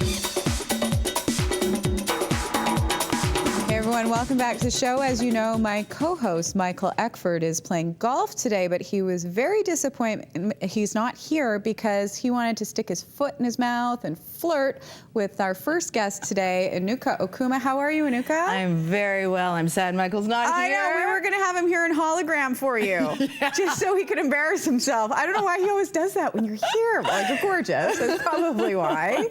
Hey everyone, welcome back to the show. As you know, my co-host Michael Eckford is playing golf today, but he was very disappointed he's not here because he wanted to stick his foot in his mouth and flirt with our first guest today, Enuka Okuma. How are you, Enuka? I'm very well. I'm sad Michael's not here. I know, we were going to have him here in hologram for you, just so he could embarrass himself. I don't know why he always does that when you're here. Well, you're gorgeous. That's probably why.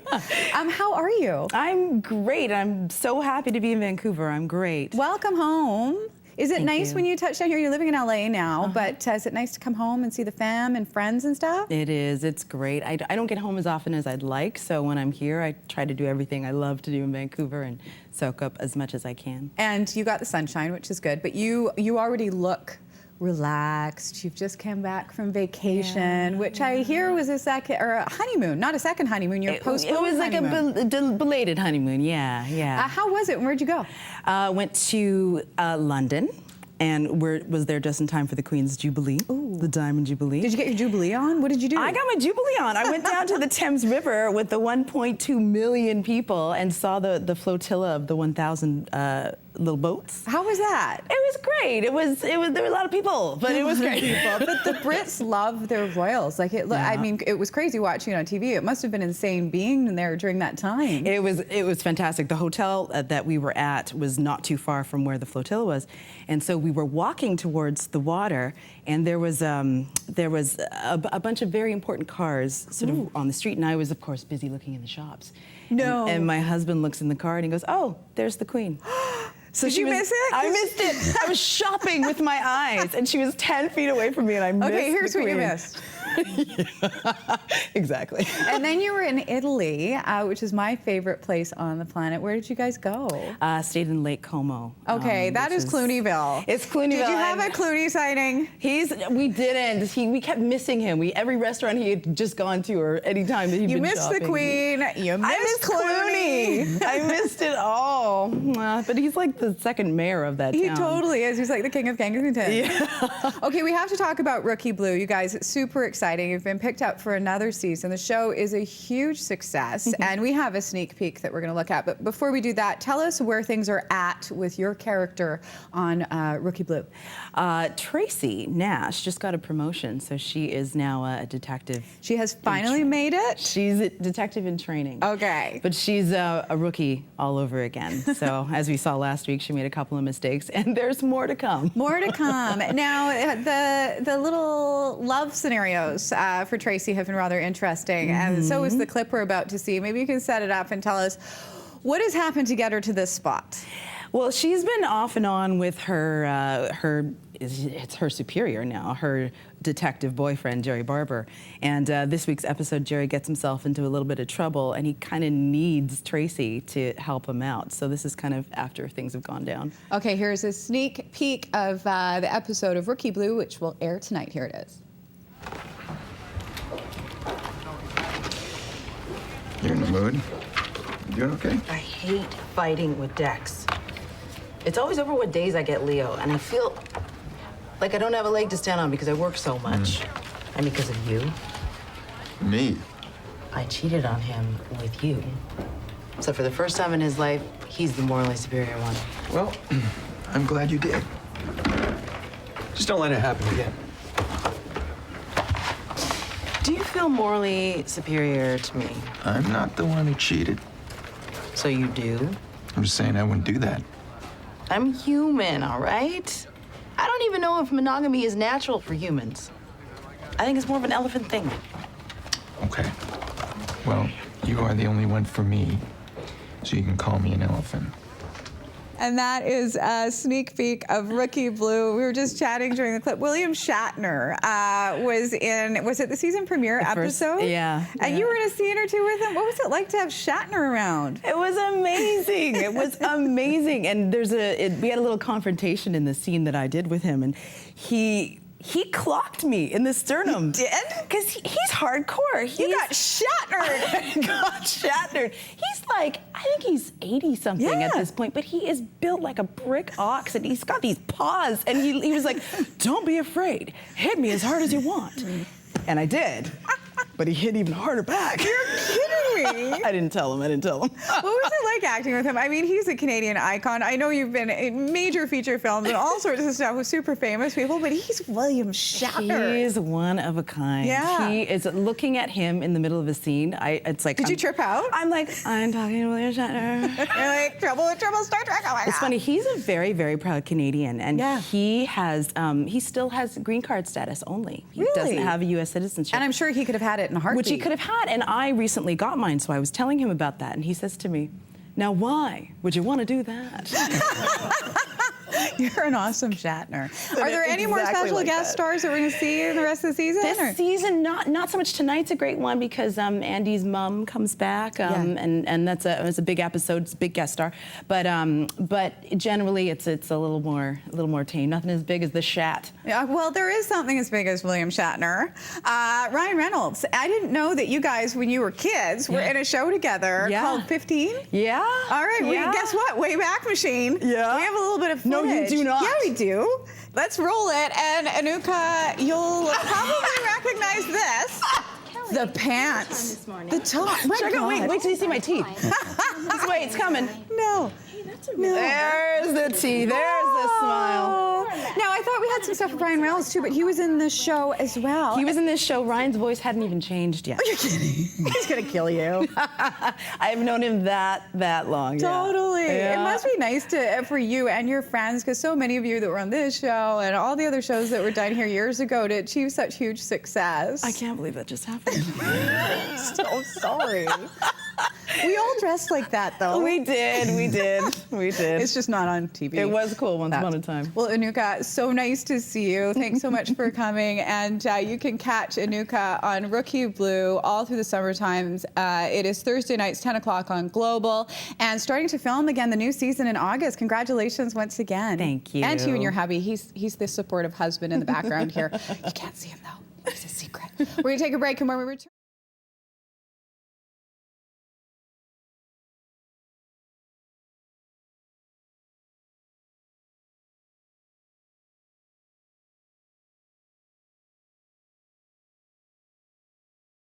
How are you? I'm great. I'm so happy to be in Vancouver. I'm great. Welcome home. Is it Thank nice you. when you touch down here? You're living in LA now, but is it nice to come home and see the fam and friends and stuff? It is. It's great. I don't get home as often as I'd like, so when I'm here, I try to do everything I love to do in Vancouver and soak up as much as I can. And you got the sunshine, which is good, but you already look relaxed. You've just come back from vacation, which I hear was a second or a honeymoon, not a second honeymoon. You're postponed. It was like a belated honeymoon. Yeah. How was it? And where'd you go? Went to London, and was there just in time for the Queen's Jubilee, the Diamond Jubilee. Did you get your Jubilee on? What did you do? I got my Jubilee on. I went down to the Thames River with the 1.2 million people and saw the flotilla of the 1,000 little boats. How was that? It was great. There were a lot of people, but it was great. But the Brits love their royals. Like I mean, it was crazy watching it on TV. It must have been insane being there during that time. It was fantastic. The hotel that we were at was not too far from where the flotilla was, and so we were walking towards the water, and there was a bunch of very important cars sort of on the street, and I was of course busy looking in the shops. No. And my husband looks in the car and he goes, "Oh, there's the Queen." So Did you miss it? I missed it. I was shopping with my eyes, and she was 10 feet away from me, and I missed Okay, here's the what you Queen. missed. Exactly. And then you were in Italy, which is my favorite place on the planet. Where did you guys go? Stayed in Lake Como. Okay, that is Clooneyville. It's Clooneyville. Did you have a Clooney sighting? We didn't. We kept missing him. Every restaurant he had just gone to, or any time that he'd been missed shopping. The Queen. You missed I missed Clooney. I missed it all. But he's like the second mayor of that town. He totally is. He's like the king of Kensington. Yeah. Okay, we have to talk about Rookie Blue. You guys, it's super exciting. You've been picked up for another season. The show is a huge success, and we have a sneak peek that we're going to look at. But before we do that, tell us where things are at with your character on Rookie Blue. Tracy Nash just got a promotion, so she is now a detective. She has finally made it? She's a detective in training. Okay. But she's a rookie all over again. So as we saw last week, she made a couple of mistakes, and there's more to come. More to come. Now, the little love scenarios for Tracy have been rather interesting, and so is the clip we're about to see. Maybe you can set it up and tell us what has happened to get her to this spot. Well, she's been off and on with it's her superior now, her detective boyfriend, Jerry Barber. And this week's episode, Jerry gets himself into a little bit of trouble, and he kind of needs Tracy to help him out. So this is kind of after things have gone down. Okay, here's a sneak peek of the episode of Rookie Blue, which will air tonight. Here it is. You're in the mood? You doing okay? I hate fighting with Dex. It's always over what days I get Leo, and I feel like I don't have a leg to stand on because I work so much. And because of you. Me? I cheated on him with you. So for the first time in his life, he's the morally superior one. Well, I'm glad you did. Just don't let it happen again. Do you feel morally superior to me? I'm not the one who cheated. So you do? I'm just saying I wouldn't do that. I'm human, all right? I don't even know if monogamy is natural for humans. I think it's more of an elephant thing. Okay. Well, you are the only one for me, so you can call me an elephant. And that is a sneak peek of Rookie Blue. We were just chatting during the clip. William Shatner was it the season premiere episode? Yeah. And you were in a scene or two with him. What was it like to have Shatner around? It was amazing. It was amazing. And we had a little confrontation in the scene that I did with him, and he clocked me in the sternum. He did? Because he's hardcore. You got Shatnered. I got Shatnered. He's like, I think he's 80-something at this point, but he is built like a brick ox, and he's got these paws, and he was like, don't be afraid. Hit me as hard as you want. And I did. but he hit even harder back. You're kidding me. I didn't tell him. What was it like acting with him? I mean, he's a Canadian icon. I know you've been in major feature films and all sorts of stuff with super famous people, but he's William Shatner. He is one of a kind. Yeah. He is, looking at him in the middle of a scene, it's like... Did you trip out? I'm like, I'm talking to William Shatner. You're like, trouble Star Trek. Oh my God. It's funny, he's a very, very proud Canadian, and Yeah. he still has green card status only. He doesn't Really? have a U.S. citizenship. And I'm sure he could have had it in a heartbeat. Which he could have had, and I recently got mine, so I was telling him about that, and he says to me, now why would you want to do that? You're an awesome Shatner. Are there any more Exactly special like guest that. stars that we're going to see in the rest of the season? This season, not so much. Tonight's a great one because Andy's mom comes back, and that's a big episode. It's a big guest star, but generally it's a little more tame. Nothing as big as the Shat. Yeah, well, there is something as big as William Shatner. Ryan Reynolds. I didn't know that you guys, when you were kids, were in a show together called 15. Yeah. All right. Yeah. Well, guess what? Wayback Machine. Yeah. We have a little bit of No, footage. you do not. Yeah, we do. Let's roll it. And Enuka, you'll probably recognize this. The pants. The top. My Check out, God. wait till you see my teeth. Just wait, it's coming. No. No. There's the teeth. There's the smile. Now, I thought we had some stuff with Ryan Reynolds too, but he was in the show as well. He was in this show. Ryan's voice hadn't even changed yet. You're kidding. He's gonna kill you. I've known him that long. yeah. Totally. Yeah. It must be nice for you and your friends, because so many of you that were on this show and all the other shows that were done here years ago to achieve such huge success. I can't believe that just happened. So sorry. We all dressed like that, though. We did. It's just not on TV. It was cool once upon a time. Well, Enuka, so nice to see you. Thanks so much for coming. And you can catch Enuka on Rookie Blue all through the summer times. It is Thursday nights, 10 o'clock on Global. And starting to film again the new season in August. Congratulations once again. Thank you. And to you and your hubby. He's the supportive husband in the background here. You can't see him, though. It's a secret. We're going to take a break, and when we return...